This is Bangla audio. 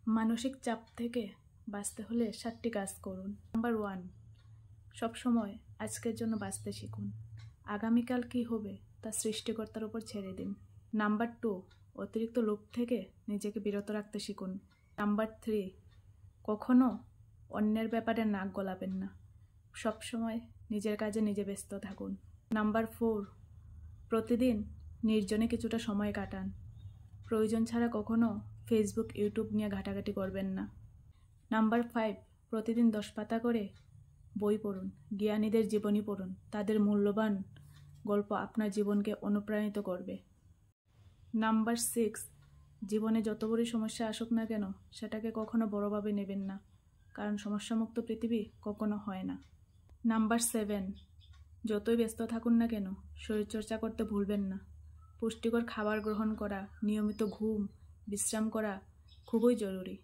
মানসিক চাপ থেকে বাঁচতে হলে 7টি কাজ করুন। নাম্বার 1, সবসময় আজকের জন্য বাঁচতে শিখুন। আগামীকাল কি হবে তা সৃষ্টিকর্তার উপর ছেড়ে দিন। নাম্বার 2, অতিরিক্ত লোভ থেকে নিজেকে বিরত রাখতে শিখুন। নাম্বার 3, কখনো অন্যের ব্যাপারে নাক গলাবেন না, সবসময় নিজের কাজে নিজে ব্যস্ত থাকুন। নাম্বার 4, প্রতিদিন নির্জনে কিছুটা সময় কাটান। প্রয়োজন ছাড়া কখনো ফেসবুক, ইউটিউব নিয়ে ঘাটাঘাটি করবেন না। নাম্বার 5, প্রতিদিন 10 পাতা করে বই পড়ুন। জ্ঞানীদের জীবনী পড়ুন, তাদের মূল্যবান গল্প আপনার জীবনকে অনুপ্রাণিত করবে। নাম্বার 6, জীবনে যত বড় সমস্যা আসুক না কেন সেটাকে কখনো বড়ভাবে নেবেন না, কারণ সমস্যামুক্ত পৃথিবী কখনো হয় না। নাম্বার 7, যতই ব্যস্ত থাকুন না কেন শরীরচর্চা করতে ভুলবেন না। পুষ্টিকর খাবার গ্রহণ করা, নিয়মিত ঘুম, বিশ্রাম করা খুবই জরুরি।